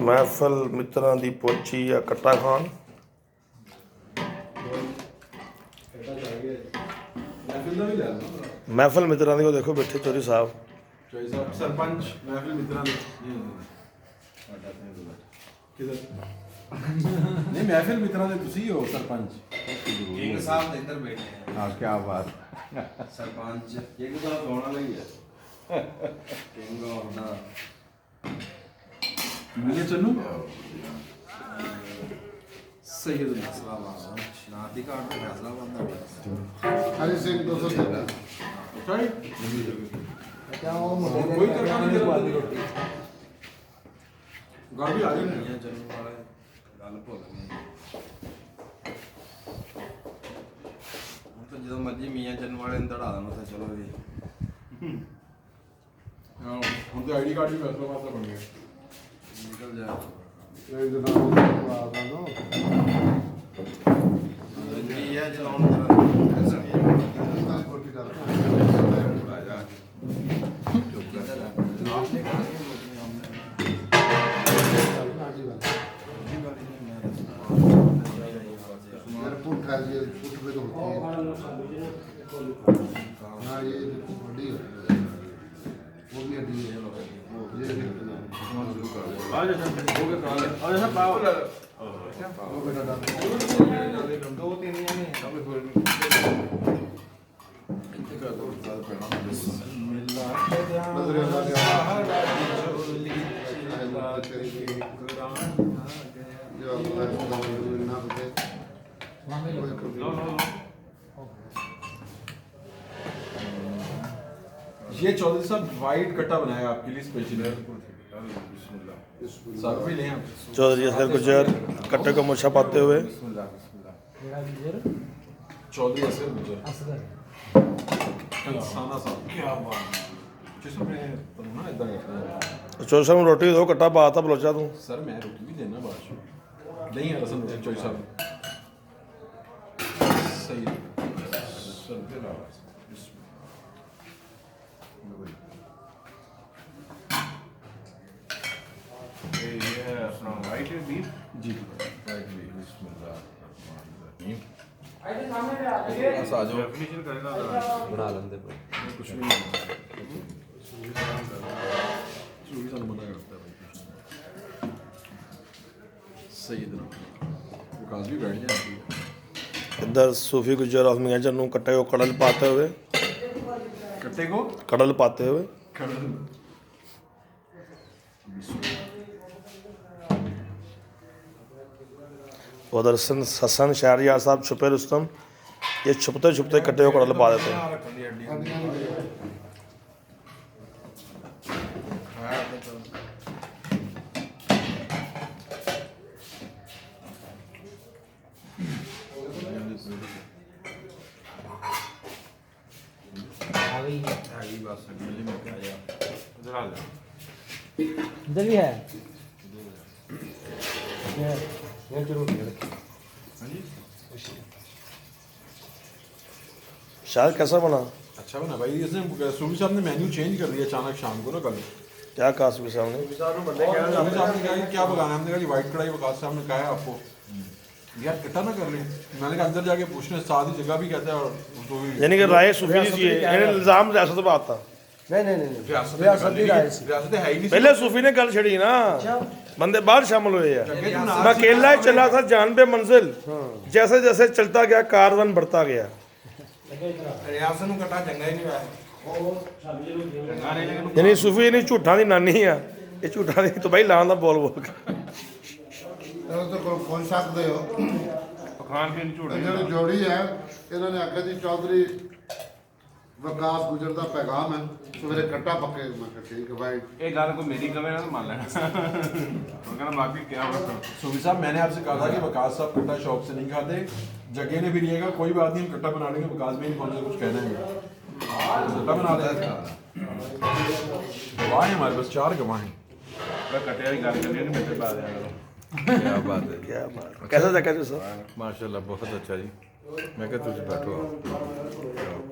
महफिल मित्रों की पहुंची या कट्टा खान। महफिल मित्रों की देखो बैठे चौधरी साहब सरपंच महफिल मित्रों नहीं महफिल मित्रों के तुसी हो सरपंच किंग साहब इधर बैठे हैं। हाँ क्या बात सरपंच किंग साहब होना लगी है किंग और ना मिले चन्नू सही है मसला वाला शादी का ऑर्डर फैसला बंदा हरी सिंह 213 कोई करना नहीं दे पाती रोटी घर भी आ गई मियां जन्नू वाला गल भुल गए तो जो मर्जी मियां जन्नू वाले ने दड़ा देना तो चलो जी हाँ हम तो आईडी कार्ड भी फैसला वास्ता बन गया निकल जाए जिंदगी है चलाउन पुट पे तो होती है। हाँ ये हड्डी है, वो भी हड्डी है। ये ये चौधरी साहब वाइट कट्टा बनाया आपके लिए स्पेशल है सर भी लें आप चौधरी असगर गुजर कट्टे को मुर्शा पाते हुए चौधरी असगर गुजर कंसाना साहब क्या बात जिसमें तो ना इधर चौधरी साहब रोटी दो कट्टा पाता बलोचा तू सर मैं रोटी भी देना बाद नहीं है रसम चौधरी साहब सही सर पे लाओ ये है अपना वाइट बीफ जी राइट बिस्मिल्लाह बस आ जाओ फिनिशर करेगा बना लेंदे पर कुछ भी नहीं चूड़ी सा मना करता है भाई सही इधर विकास भी बैठ जाती है इधर सूफी गुजर और मियां जन्नू कट्टे को कड़ल पाते हुए कट्टे को कड़ल पाते हुए कड़ल उधर हसन शहरियार साहब छुपे रुस्तम ये छुपते छुपते कट्टे को कड़ल पा देते हैं। इधर भी है ये जरूर शायद कैसा बना अच्छा बना भाई इसने सूफी साहब ने मेन्यू चेंज कर दिया अचानक शाम को ना कल क्या कहा सूफी साहब ने सूफी साहब ने कहा कि क्या पकाना है हमने कहा जी व्हाइट कढ़ाई वकास साहब ने कहा है आपको यार कट्टा ना कर ले मैंने कहा अंदर जाके पूछने साथ ही जगह भी कहता है और उसको भी यानी कि राय सूफी नहीं चाहिए यानी इल्जाम रियासत पर आता नहीं रियासत है ही नहीं पहले सूफी ने गल छड़ी ना बंदे बाहर शामिल हुए हैं मैं अकेला ही चला था जान पे मंजिल जैसे जैसे चलता गया कारवन बढ़ता गया रियासत ਨੂੰ ਕਟਾ ਚੰਗਾ ਹੀ ਨਹੀਂ ਹੋਇਆ ਚੰਗਾ ਨਹੀਂ ਲੇਕਿन यानी सूफी यानी झूठा की नानी है ये झूठा नहीं तो भाई लान का बोल बोल के तो कौन सकते हो खान पीन ਝੂਠ ਜਿਹੜੀ ਜੋੜੀ ਹੈ ਇਹਨਾਂ ਨੇ ਆਖਿਆ ਜੀ ਚੌਧਰੀ ਵਿਕਾਸ ਗੁਜਰ ਦਾ ਪੈਗਾਮ ਹੈ ਸਵੇਰੇ ਕੱਟਾ ਪੱਕੇ ਮੈਂ ਕਿਹਾ ਠੀਕ ਹੈ ਭਾਈ ਇਹ ਗੱਲ ਕੋਈ ਮੇਰੀ ਕਵੇ ਨਾ मान लेना वो कहना बाकी क्या होगा सूफी साहब मैंने आपसे कहा था कि वकास साहब कट्टा शौक से नहीं खाते जगह ने भी लिएगा कोई बात नहीं हम कट्टा बना लेंगे वकास में नहीं पहुंचे कुछ कहना है कट्टा बना देंगे गवाह हैं हमारे पास 4 गवाह हैं मैं कटे वाली गल करनी नहीं मेरे बाद आया क्या बात है क्या बात कैसा जगह सर माशाल्लाह बहुत अच्छा जी मैं क्या तुझे बैठो